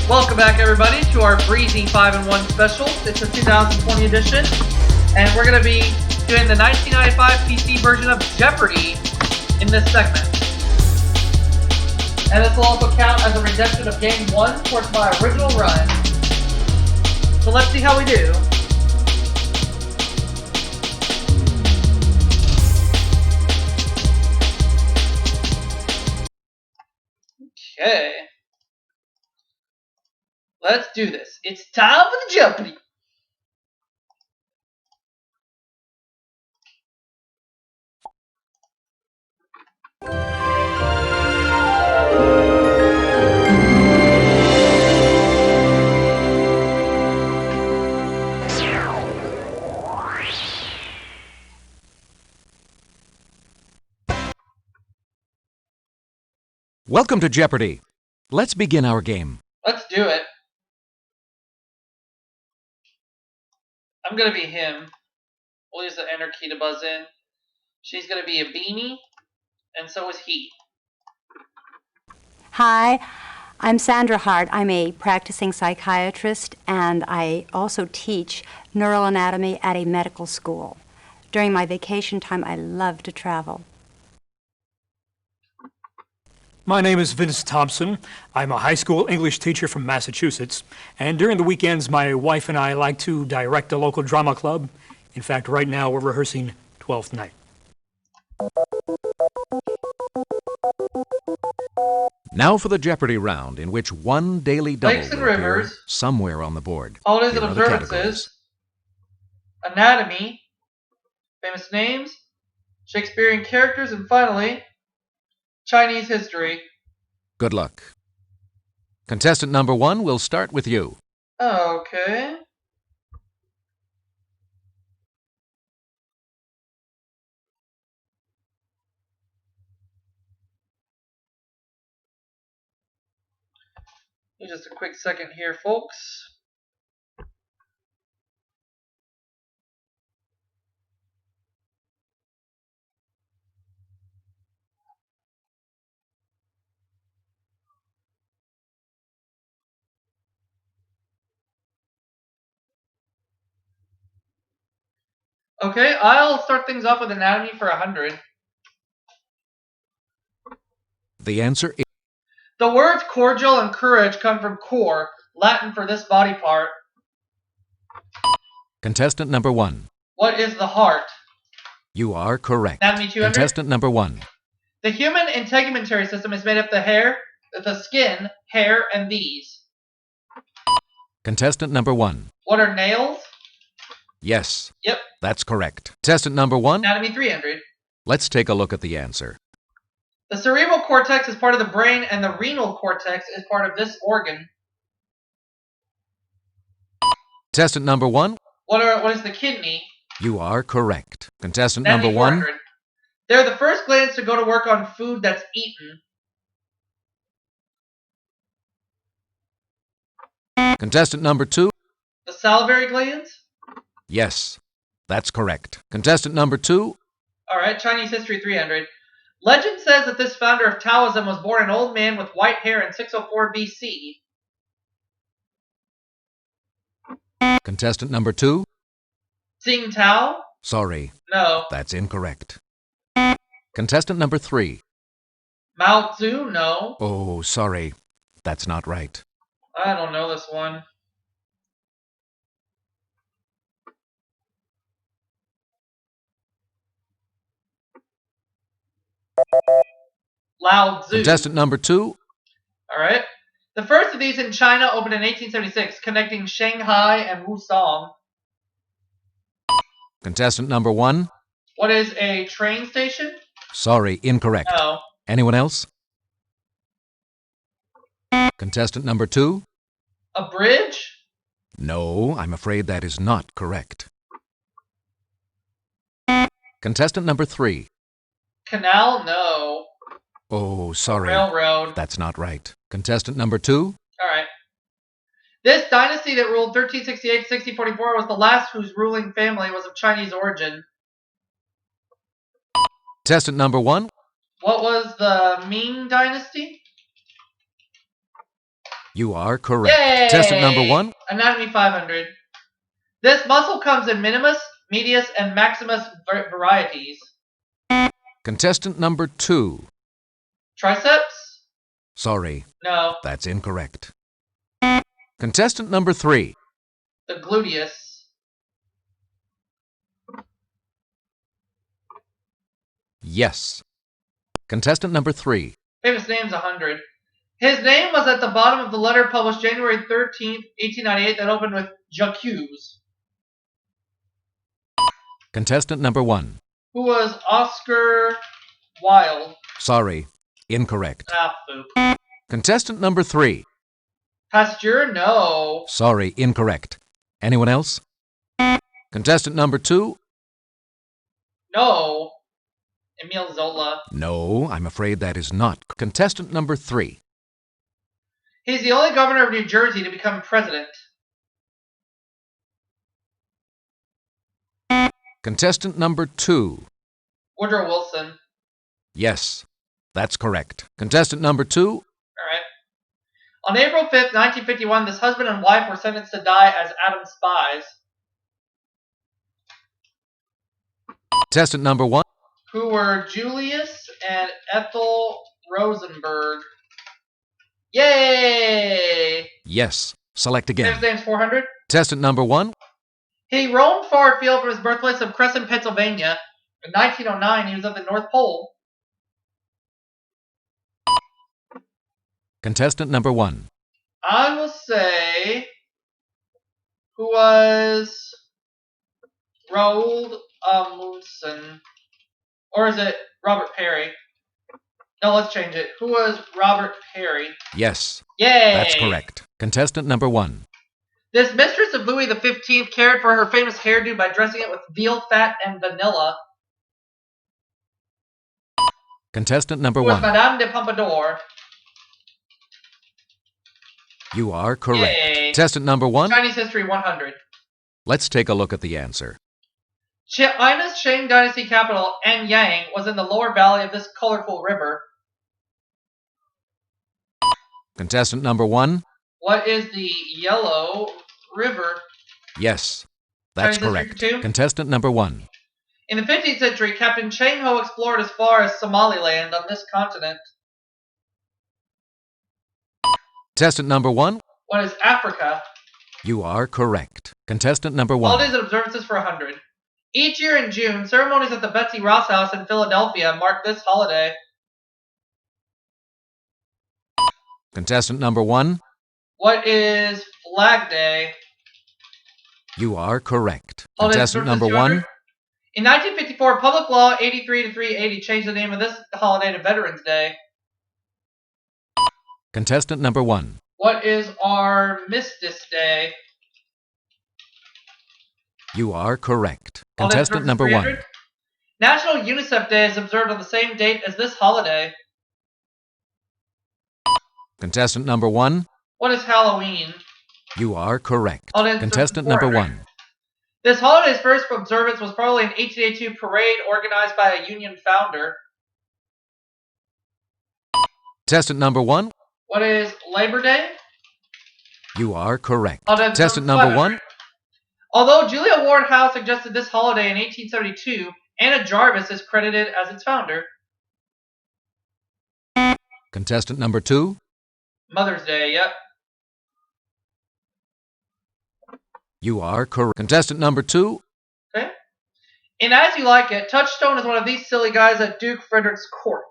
Welcome back, everybody, to our Breezy 5-in-1 special. It's a 2020 edition, and we're going to be doing the 1995 PC version of Jeopardy in this segment. And this will also count as a redemption of Game 1 towards my original run. So let's see how we do. Okay. Let's do this. It's time for the Jeopardy! Welcome to Jeopardy! Let's begin our game. Let's do it. I'm going to be him. We'll use the enter key to buzz in. She's going to be a beanie, and so is he. Hi, I'm Sandra Hart. I'm a practicing psychiatrist, and I also teach neural anatomy at a medical school. During my vacation time, I love to travel. My name is Vince Thompson. I'm a high school English teacher from Massachusetts, and during the weekends, my wife and I like to direct a local drama club. In fact, right now we're rehearsing Twelfth Night. Now for the Jeopardy round, in which one daily double Lakes and will appear rivers. somewhere on the board. Holidays Here and are the categories. observances. Anatomy. Famous names. Shakespearean characters. And finally, Chinese history. Good luck. Contestant number 1 will start with you. Okay. Just a quick second here, folks. Okay, I'll start things off with anatomy for 100. The answer is The words cordial and courage come from cor, Latin for this body part. contestant number 1. What is the heart? You are correct. Anatomy 200. Contestant number 1. The human integumentary system is made up of the skin, hair, and these. Contestant number 1. What are nails? Yes. Yep. That's correct. Contestant number 1. Anatomy 300. Let's take a look at the answer. The cerebral cortex is part of the brain, and the renal cortex is part of this organ. Contestant number 1. What is the kidney? You are correct. Contestant Anatomy number 1. 400. They're the first glands to go to work on food that's eaten. Contestant number 2. The salivary glands? Yes. That's correct. Contestant number 2. Alright, Chinese history 300. Legend says that this founder of Taoism was born an old man with white hair in 604 BC. Contestant number 2. Tsing Tao? Sorry. No. That's incorrect. Contestant number 3. Mao Tzu? No. Oh, sorry. That's not right. I don't know this one. Lao Tzu. Contestant number 2. Alright. The first of these in China opened in 1876, connecting Shanghai and Wusong. Contestant number 1. What is a train station? Sorry, incorrect. No. Anyone else? Contestant number 2. A bridge? No, I'm afraid that is not correct. Contestant number 3. Canal? No. Oh, sorry. Railroad. That's not right. Contestant number 2. Alright. This dynasty that ruled 1368 to 1644 was the last whose ruling family was of Chinese origin. Contestant number 1. What was the Ming dynasty? You are correct. Yay! Contestant number 1. Anatomy 500. This muscle comes in minimus, medius, and maximus varieties. Contestant number 2. Triceps? Sorry, No. that's incorrect. Contestant number 3. The gluteus. Yes. Contestant number 3. Famous names 100. His name was at the bottom of the letter published January 13th, 1898 that opened with J'accuse. Contestant number 1. Who was Oscar Wilde? Sorry, incorrect. Poop. Contestant number 3. Pasteur? No. Sorry, incorrect. Anyone else? Contestant number 2. No. Emile Zola. No, I'm afraid that is not. Contestant number 3. He's the only governor of New Jersey to become president. Contestant number 2. Woodrow Wilson. Yes, that's correct. Contestant number 2. Alright. On April 5th, 1951, this husband and wife were sentenced to die as atom spies. Contestant number 1. Who were Julius and Ethel Rosenberg. Yay! Yes, select again. His name's 400. Contestant number 1. He roamed far afield from his birthplace of Crescent, Pennsylvania. In 1909, he was at the North Pole. Contestant number 1. I will say who was Roald Amundsen. Or is it Robert Perry? No, let's change it. Who was Robert Perry? Yes, Yay! that's correct. Contestant number 1. This mistress of Louis XV cared for her famous hairdo by dressing it with veal fat and vanilla. Contestant number Who was 1. Madame de Pompadour. You are correct. Yay. Contestant number 1. Chinese History 100. Let's take a look at the answer. China's Shang Dynasty capital, Anyang, was in the lower valley of this colorful river. Contestant number 1. What is the Yellow River? Yes, that's Chinese correct. History 2? Contestant number 1. In the 15th century, Captain Chang Ho explored as far as Somaliland on this continent. Contestant number 1. What is Africa? You are correct. Contestant number 1. Holidays and observances for 100. Each year in June, ceremonies at the Betsy Ross House in Philadelphia mark this holiday. Contestant number 1. What is Flag Day? You are correct. Holidays Contestant and number observances 1. In 1954, Public Law 83-380 changed the name of this holiday to Veterans Day. Contestant number 1. What is Armistice Day? You are correct. Holidays Contestant and number 1. observances 300. National UNICEF Day is observed on the same date as this holiday. Contestant number 1. What is Halloween? You are correct. Holidays and Contestant observances number 400. 1. This holiday's first observance was probably an 1882 parade organized by a Union founder. Contestant number 1. What is Labor Day? You are correct. Holidays and Contestant observances number 500. 1. Although Julia Ward Howe suggested this holiday in 1872, Anna Jarvis is credited as its founder. Contestant number 2. Mother's Day, yep. You are correct. Contestant number 2. Okay. In As You Like It, Touchstone is one of these silly guys at Duke Frederick's court.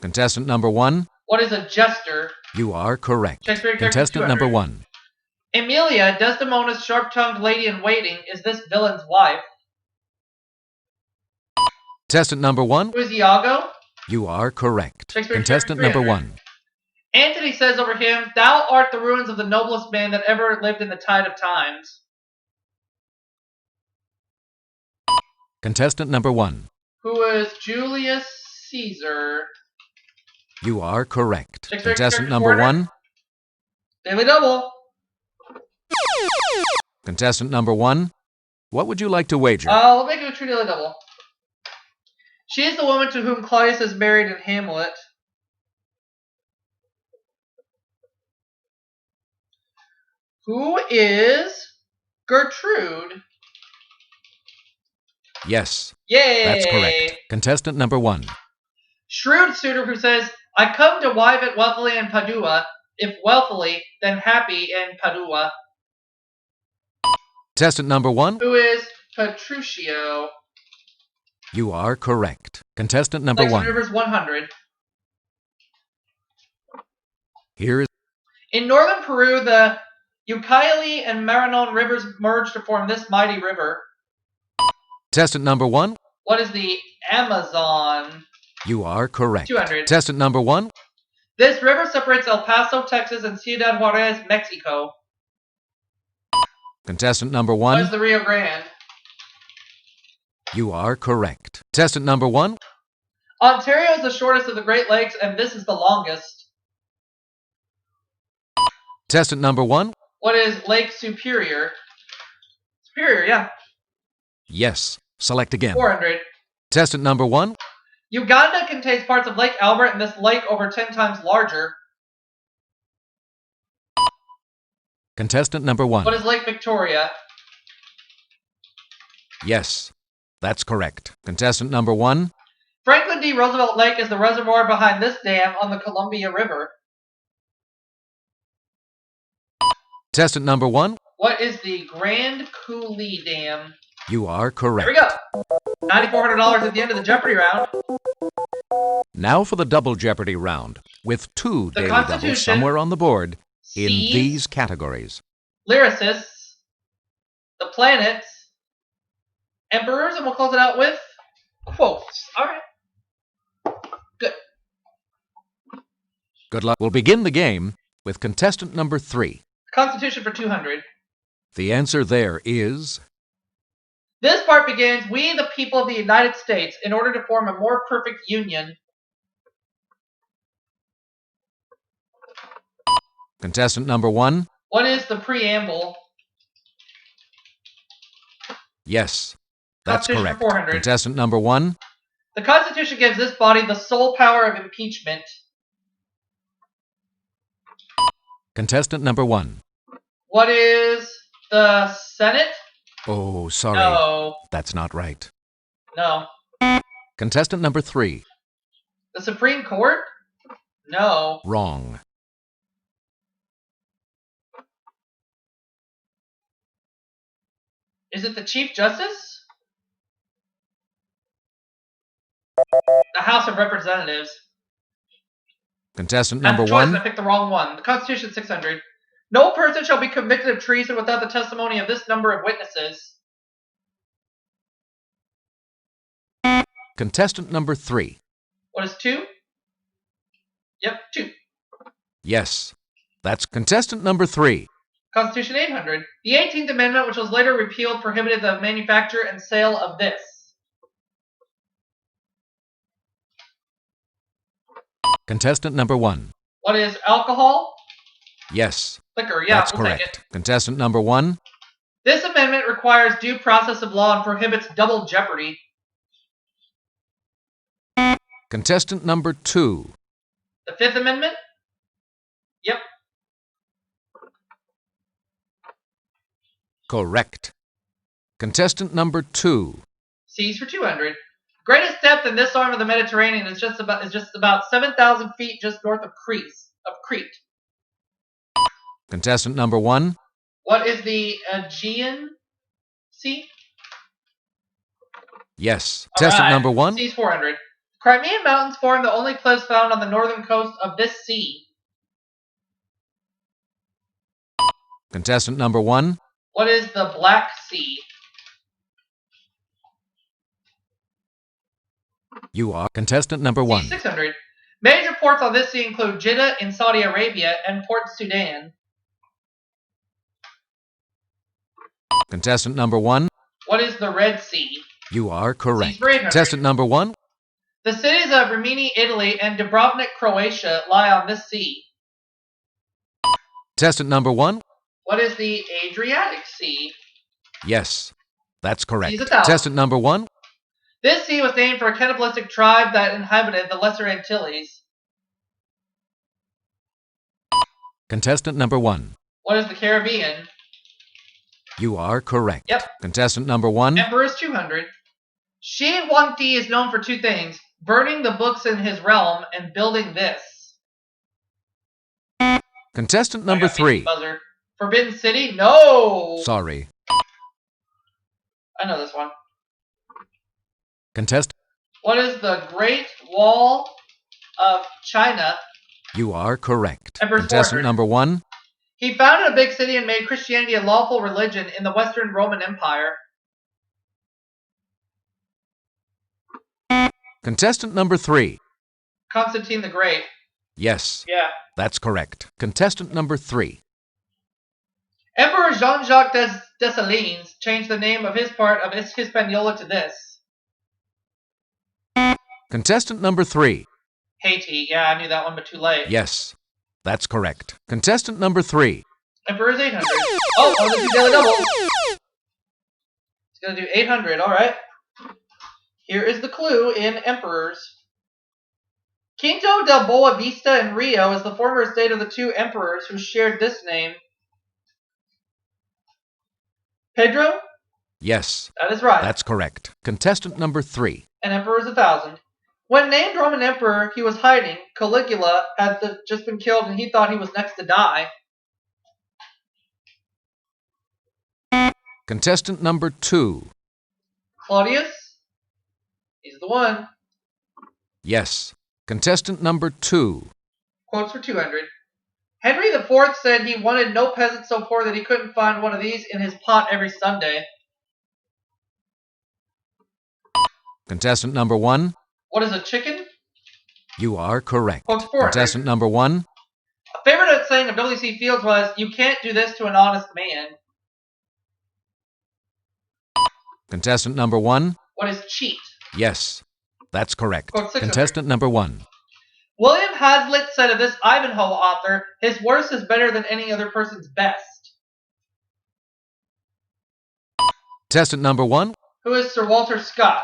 Contestant number 1. What is a jester? You are correct. Shakespeare character Contestant 200. number 1. Emilia, Desdemona's sharp-tongued lady-in-waiting, is this villain's wife. Contestant number 1. Who is Iago? You are correct. Shakespeare Contestant character number 300. 1. Antony says over him, "Thou art the ruins of the noblest man that ever lived in the tide of times." Contestant number 1. Who is Julius Caesar? You are correct. Shakespeare Contestant character number 400. 1. Daily double. Contestant number 1. What would you like to wager? We'll make it a true daily double. She is the woman to whom Claudius is married in Hamlet. Who is Gertrude? Yes, Yay! that's correct. Contestant number 1. Shrewd suitor who says, I come to wive it wealthily in Padua. If wealthily, then happy in Padua. Contestant number 1. Who is Petruchio? You are correct. Contestant number Lakes and 1. Rivers 100. Here is In northern Peru, the Ucayali and Maranon rivers merge to form this mighty river. contestant number 1. What is the Amazon? You are correct. 200. Contestant number 1. This river separates El Paso, Texas, and Ciudad Juarez, Mexico. Contestant number What 1. is the Rio Grande? You are correct. Contestant number 1. Ontario is the shortest of the Great Lakes, and this is the longest. Contestant number 1. What is Lake Superior? Superior, yeah. Yes. Select again. 400. Contestant number 1. Uganda contains parts of Lake Albert and this lake over 10 times larger. Contestant number 1. What is Lake Victoria? Yes. That's correct. Contestant number 1. Franklin D. Roosevelt Lake is the reservoir behind this dam on the Columbia River. Contestant number 1. What is the Grand Coulee Dam? You are There correct. we go. $9,400 at the end of the Jeopardy round. Now for the double Jeopardy round, with 2 The daily doubles Constitution, somewhere on the board in Seas, these categories. Lyricists, the planets, emperors, and we'll close it out with quotes. All right. Good. Good luck. We'll begin the game with contestant number 3. Constitution for 200. The answer there is This part begins, we, the people of the United States, in order to form a more perfect union. contestant number 1. What is the preamble? Yes, that's Constitution correct. for 400. Contestant number 1. The Constitution gives this body the sole power of impeachment. Contestant number 1. What is the Senate? Oh, sorry. No. That's not right. No. Contestant number 3. The Supreme Court? No. Wrong. Is it the Chief Justice? The House of Representatives. Contestant I have number a choice and 1. I picked the wrong one. The Constitution 600. No person shall be convicted of treason without the testimony of this number of witnesses. Contestant number 3. What is 2? Yep, 2. Yes, that's contestant number 3. Constitution 800. The 18th Amendment, which was later repealed, prohibited the manufacture and sale of this. Contestant number 1. What is alcohol? Yes, Liquor, yeah, that's we'll take correct. it. Contestant number 1. This amendment requires due process of law and prohibits double jeopardy. Contestant number 2. The 5th Amendment? Yep. Correct. Contestant number 2. C's for 200. Greatest depth in this arm of the Mediterranean is just about 7,000 feet just north of Crete. Contestant number 1. What is the Aegean Sea? Yes. Contestant Alright, number 1. C's 400. Crimean Mountains form the only cliffs found on the northern coast of this sea. Contestant number 1. What is the Black Sea? You are contestant number 1. C's 600. Major ports on this sea include Jeddah in Saudi Arabia and Port Sudan. Contestant number 1. What is the Red Sea? You are correct. C's for 800. Contestant number 1. The cities of Rimini, Italy, and Dubrovnik, Croatia, lie on this sea. Contestant number 1. What is the Adriatic Sea? Yes, that's correct. C's 1,000. Contestant number 1. This sea was named for a cannibalistic tribe that inhabited the Lesser Antilles. Contestant number 1. What is the Caribbean? You are correct. Yep. Contestant number 1. Emperor is 200. Shi Huangdi is known for 2 things: burning the books in his realm and building this. Contestant number 3. Buzzer. Forbidden City? No! Sorry. I know this one. Contestant. What is the Great Wall of China? You are correct. Emperor's Contestant 400. number 1. He founded a big city and made Christianity a lawful religion in the Western Roman Empire. Contestant number 3. Constantine the Great. Yes, Yeah. that's correct. Contestant number 3. Emperor Jean-Jacques Dessalines changed the name of his part of Hispaniola to this. Contestant number 3. Haiti. Yeah, I knew that one, but too late. Yes, that's correct. Contestant number 3. Emperor's 800. Oh, I'm going to do daily double. It's going to do 800. All right. Here is the clue in Emperors. Quinto del Boa Vista in Rio is the former estate of the 2 emperors who shared this name. Pedro? Yes, That is right. that's correct. Contestant number 3. And Emperor's 1000. When named Roman Emperor, he was hiding. Caligula had just been killed and he thought he was next to die. Contestant number 2. Claudius? He's the one. Yes. Contestant number 2. Quotes for 200. Henry IV said he wanted no peasant so poor that he couldn't find one of these in his pot every Sunday. Contestant number 1. What is a chicken? You are correct. Quotes 400. Contestant number 1. A favorite saying of W.C. Fields was, "You can't do this to an honest man." Contestant number 1. What is cheat? Yes, that's correct. Quote 600. Contestant number 1. William Hazlitt said of this Ivanhoe author, his worst is better than any other person's best. Contestant number 1. Who is Sir Walter Scott?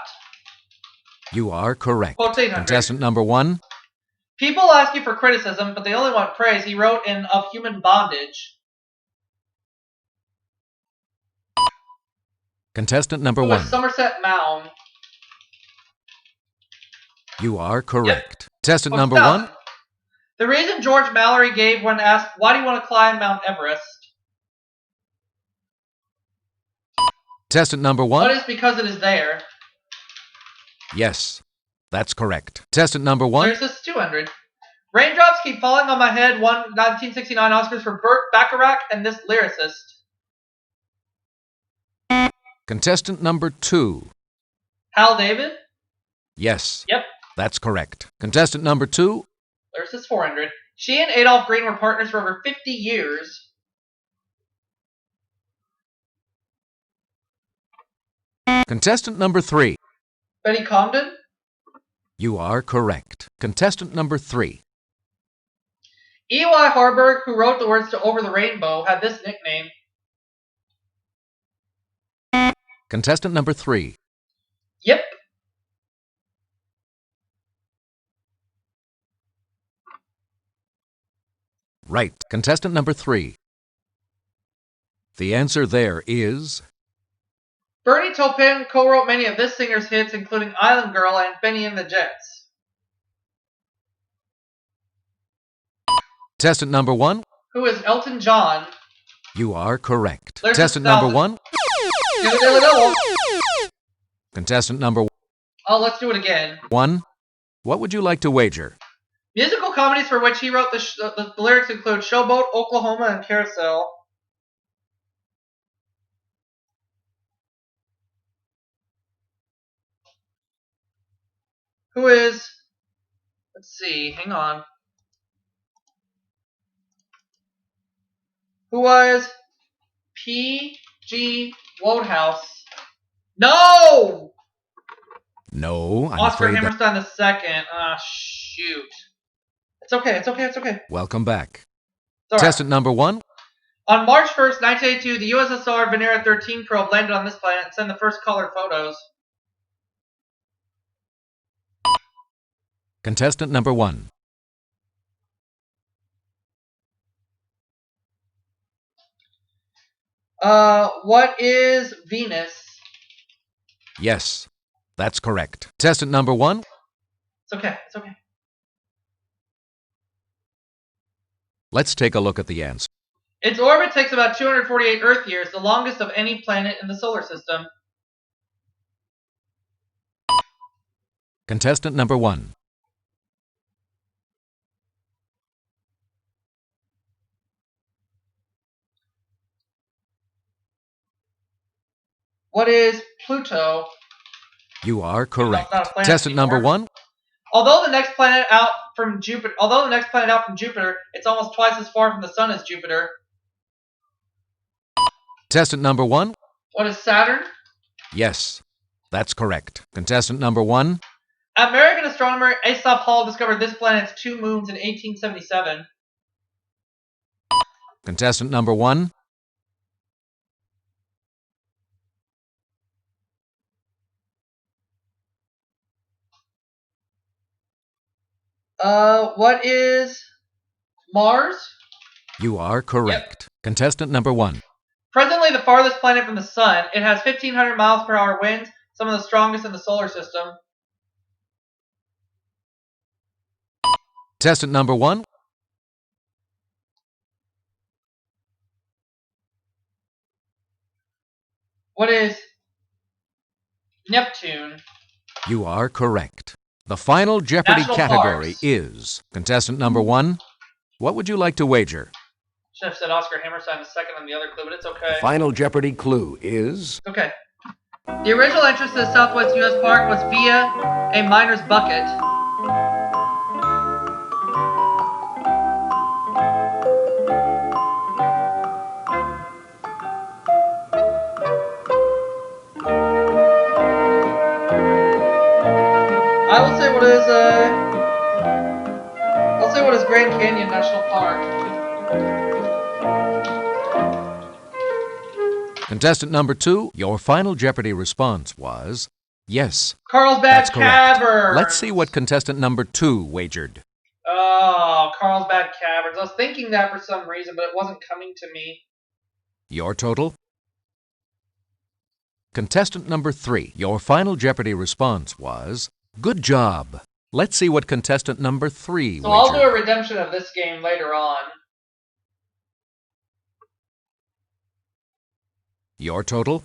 You are correct. Quotes 800. Contestant number 1. People ask you for criticism, but they only want praise. He wrote in Of Human Bondage. Contestant number Who 1. is Somerset Maugham? You are correct. Contestant Quotes number 1000. 1. The reason George Mallory gave when asked, "Why do you want to climb Mount Everest?" Contestant number 1. What is because it is there? Yes, that's correct. Contestant number 1. There's this 200. Raindrops Keep Falling on My Head won 1969 Oscars for Burt Bacharach and this lyricist. Contestant number 2. Hal David? Yes, Yep. that's correct. Contestant number 2. There's this 400. She and Adolph Green were partners for over 50 years. Contestant number 3. Betty Comden? You are correct. Contestant number 3. E.Y. Harburg, who wrote the words to Over the Rainbow, had this nickname. Contestant number 3. Yep. Right. Contestant number 3. The answer there is Bernie Taupin co-wrote many of this singer's hits, including Island Girl and Benny and the Jets. contestant number 1. Who is Elton John? You are correct. There's Contestant the number 1000. 1. Do the daily double. Contestant number Oh, let's do it again. 1. What would you like to wager? Musical comedies for which he wrote the lyrics include Showboat, Oklahoma, and Carousel. Who is... Let's see, hang on. Who was P.G. Wodehouse? No! No, I'm Oscar afraid that... Hammerstein the second. Ah, shoot. It's okay, it's okay, it's okay. Welcome back. It's all right. Contestant number 1. On March 1st, 1982, the USSR Venera 13 probe landed on this planet and sent the first colored photos. Contestant number 1. What is Venus? Yes, that's correct. Contestant number 1, It's okay. It's okay. let's take a look at the answer. Its orbit takes about 248 Earth years, the longest of any planet in the solar system. Contestant number 1, What is Pluto? you are correct. Not a planet Contestant number anymore. 1, Although the next planet out from Jupiter, it's almost twice as far from the Sun as Jupiter. contestant number 1, What is Saturn? yes, that's correct. Contestant number 1, American astronomer Asaph Hall discovered this planet's 2 moons in 1877. contestant number 1, What is Mars? you are correct. Contestant number 1, Presently the farthest planet from the Sun, it has 1,500 miles per hour winds, some of the strongest in the solar system. contestant number 1, What is Neptune? you are correct. The final Jeopardy National category parks. is contestant number 1. What would you like to wager? Should have said Oscar Hammerstein the second on the other clue, but it's okay. Final Jeopardy clue is It's okay. The original entrance to the Southwest U.S. Park was via a miner's bucket. I will say what is Grand Canyon National Park. contestant number 2. Your final Jeopardy response was yes. Carlsbad That's correct. Caverns. Let's see what contestant number 2 wagered. Oh, Carlsbad Caverns. I was thinking that for some reason, but it wasn't coming to me. Your total? Contestant number 3. Your final Jeopardy response was good job. Let's see what contestant number 3 So I'll wagered. do a redemption of this game later on. Your total?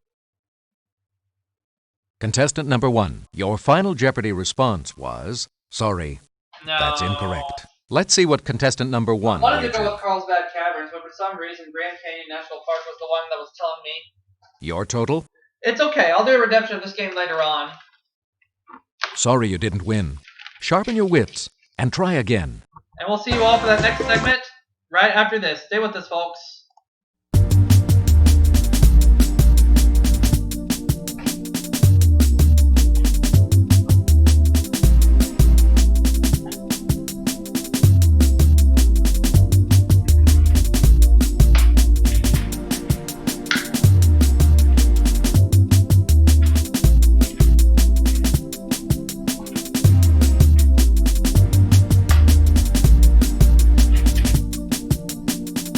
Contestant number 1. Your final Jeopardy response was sorry. No. That's incorrect. Let's see what contestant number 1 I wanted to wagered. go with Carlsbad Caverns, but for some reason Grand Canyon National Park was the one that was telling me. Your total? It's okay. I'll do a redemption of this game later on. Sorry you didn't win. Sharpen your wits and try again. And we'll see you all for that next segment right after this. Stay with us, folks.